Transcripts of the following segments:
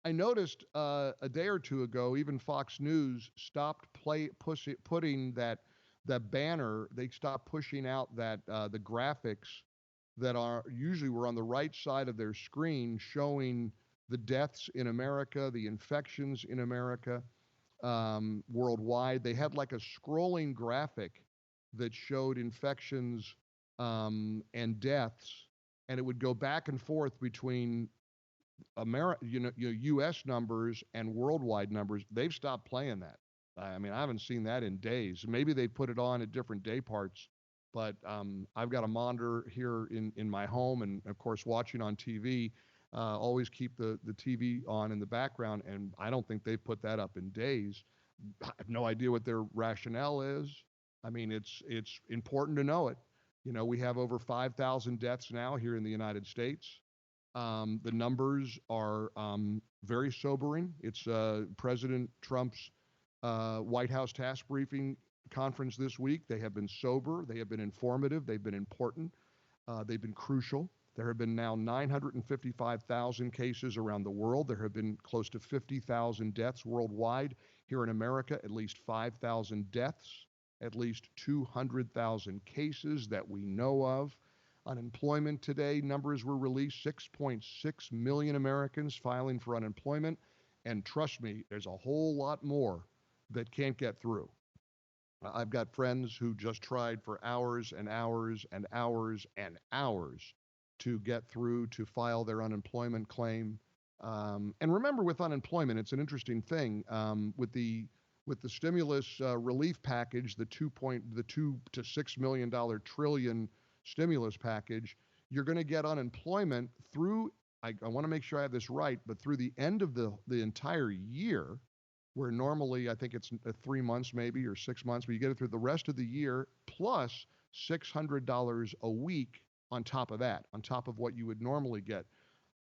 I noticed a day or two ago, even Fox News stopped putting that banner. They stopped pushing out that the graphics that are usually were on the right side of their screen showing the deaths in America, the infections in America, worldwide. They had like a scrolling graphic that showed infections and deaths, and it would go back and forth between U.S. numbers and worldwide numbers. They've stopped playing that. I mean, I haven't seen that in days. Maybe they put it on at different day parts, but I've got a monitor here in my home, and of course, watching on TV. Always keep the TV on in the background, and I don't think they've put that up in days. I have no idea what their rationale is. I mean, it's important to know it. We have over 5,000 deaths now here in the United States. The numbers are very sobering. It's President Trump's White House task briefing conference this week. They have been sober. They have been informative. They've been important. They've been crucial. There have been now 955,000 cases around the world. There have been close to 50,000 deaths worldwide. Here in America, at least 5,000 deaths, at least 200,000 cases that we know of. Unemployment today, numbers were released, 6.6 million Americans filing for unemployment. And trust me, there's a whole lot more that can't get through. I've got friends who just tried for hours and hours and hours and hours to get through to file their unemployment claim. And remember, with unemployment, it's an interesting thing. With the stimulus relief package, the $2 to $6 million trillion stimulus package, you're going to get unemployment through. I want to make sure I have this right, but through the end of the entire year, where normally I think it's 3 months maybe or 6 months, but you get it through the rest of the year plus $600 a week on top of that, on top of what you would normally get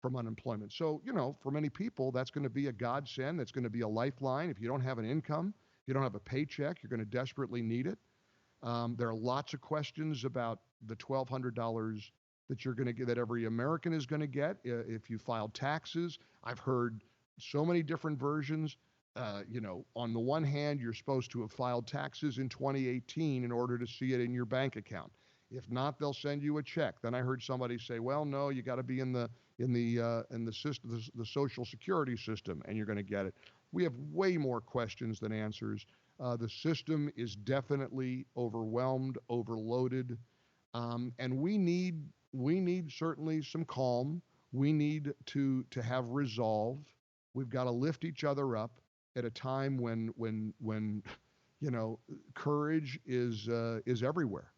from unemployment. So, for many people, that's going to be a godsend. That's going to be a lifeline. If you don't have an income, if you don't have a paycheck, you're going to desperately need it. There are lots of questions about the $1,200 that you're going to get, that every American is going to get if you file taxes. I've heard so many different versions. On the one hand, you're supposed to have filed taxes in 2018 in order to see it in your bank account. If not, they'll send you a check. Then I heard somebody say, "Well, no, you got to be in the system, the Social Security system, and you're going to get it." We have way more questions than answers. The system is definitely overwhelmed, overloaded, and we need certainly some calm. We need to have resolve. We've got to lift each other up at a time when courage is everywhere.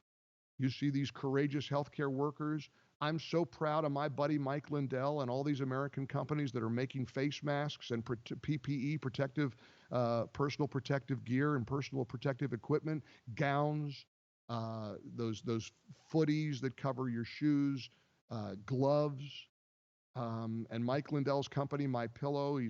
You see these courageous healthcare workers. I'm so proud of my buddy Mike Lindell and all these American companies that are making face masks and PPE, personal protective gear and personal protective equipment, gowns, those footies that cover your shoes, gloves. And Mike Lindell's company, My Pillow,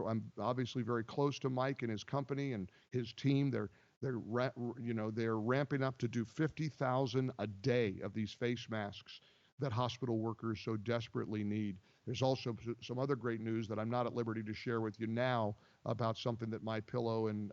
I'm obviously very close to Mike and his company and his team. They're ramping up to do 50,000 a day of these face masks that hospital workers so desperately need. There's also some other great news that I'm not at liberty to share with you now about something that My Pillow and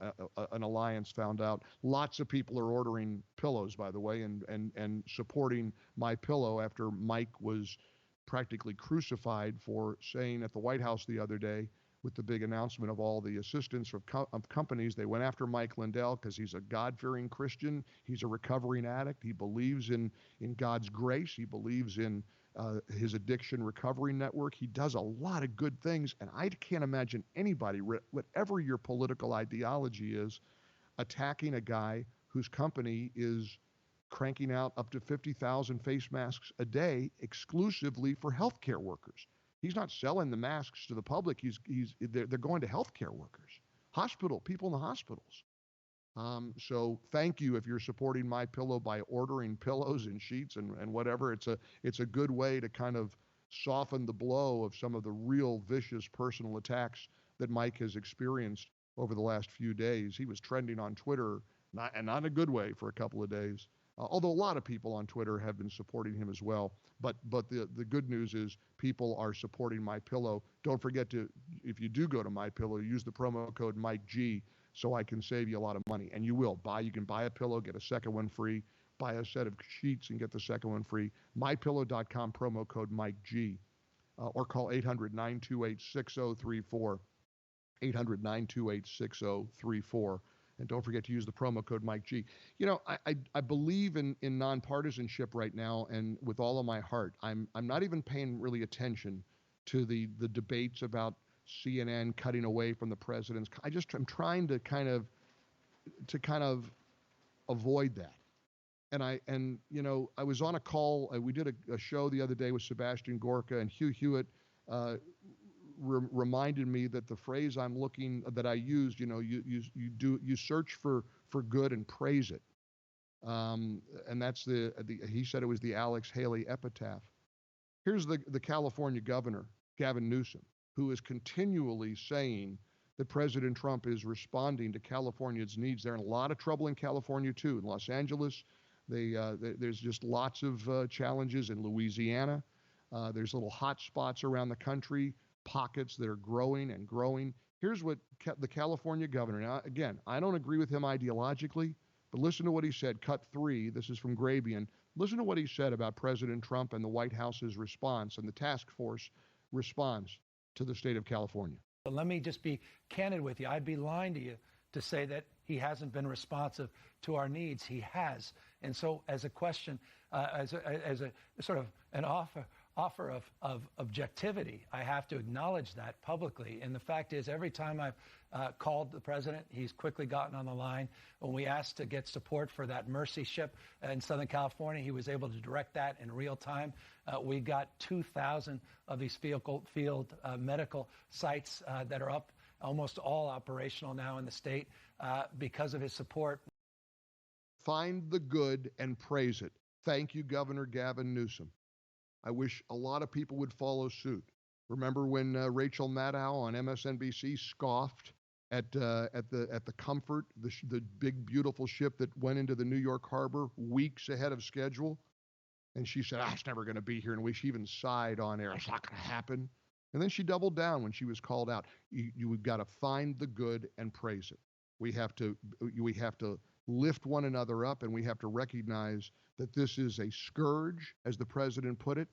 an alliance found out. Lots of people are ordering pillows, by the way, and supporting My Pillow after Mike was practically crucified for saying at the White House the other day, with the big announcement of all the assistance of companies, they went after Mike Lindell because he's a God-fearing Christian. He's a recovering addict. He believes in God's grace. He believes in his addiction recovery network. He does a lot of good things, and I can't imagine anybody, whatever your political ideology is, attacking a guy whose company is cranking out up to 50,000 face masks a day exclusively for healthcare workers. He's not selling the masks to the public. They're going to healthcare workers, people in the hospitals. So thank you if you're supporting My Pillow by ordering pillows and sheets and whatever. It's a good way to kind of soften the blow of some of the real vicious personal attacks that Mike has experienced over the last few days. He was trending on Twitter, not in a good way, for a couple of days. although a lot of people on Twitter have been supporting him as well. But the good news is people are supporting My Pillow. Don't forget to, if you do go to My Pillow, use the promo code Mike G so I can save you a lot of money. And you will. You can buy a pillow, get a second one free. Buy a set of sheets and get the second one free. MyPillow.com, promo code Mike G. Or call 800-928-6034. 800-928-6034. And don't forget to use the promo code Mike G. You know, I believe in nonpartisanship right now, and with all of my heart. I'm not even paying really attention to the debates about CNN cutting away from the president's. I'm trying to kind of avoid that. And I was on a call. We did a show the other day with Sebastian Gorka, and Hugh Hewitt reminded me that the phrase that I used, you search for good and praise it. And that's he said it was the Alex Haley epitaph. Here's the California Governor, Gavin Newsom, who is continually saying that President Trump is responding to California's needs. They're in a lot of trouble in California, too. In Los Angeles, there's just lots of challenges. In Louisiana. There's little hot spots around the country, pockets that are growing and growing. Here's what the California governor, now, again, I don't agree with him ideologically, but listen to what he said. Cut 3, this is from Grabian. Listen to what he said about President Trump and the White House's response and the task force response to the state of California. But let me just be candid with you. I'd be lying to you to say that he hasn't been responsive to our needs. He has. And so as a question, as a sort of an offer of objectivity, I have to acknowledge that publicly. And the fact is, every time I've called the president, he's quickly gotten on the line. When we asked to get support for that Mercy ship in Southern California, he was able to direct that in real time. We got 2,000 of these field medical sites that are up, almost all operational now in the state because of his support. Find the good and praise it. Thank you, Governor Gavin Newsom. I wish a lot of people would follow suit. Remember when Rachel Maddow on MSNBC scoffed at the Comfort, the big beautiful ship that went into the New York harbor weeks ahead of schedule, and she said, "It's never going to be here." And she even sighed on air, "It's not going to happen." And then she doubled down when she was called out. We've got to find the good and praise it. We have to lift one another up, and we have to recognize that this is a scourge, as the president put it,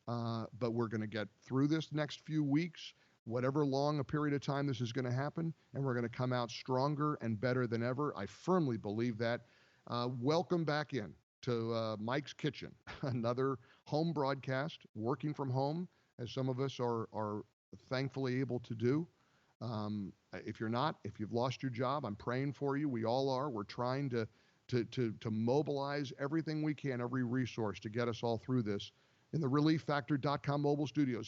but we're going to get through this next few weeks, whatever long a period of time this is going to happen, and we're going to come out stronger and better than ever. I firmly believe that. Welcome back in to Mike's Kitchen, another home broadcast, working from home, as some of us are thankfully able to do. If you're not, if you've lost your job, I'm praying for you. We all are. We're trying to mobilize everything we can, every resource to get us all through this in the ReliefFactor.com mobile studios.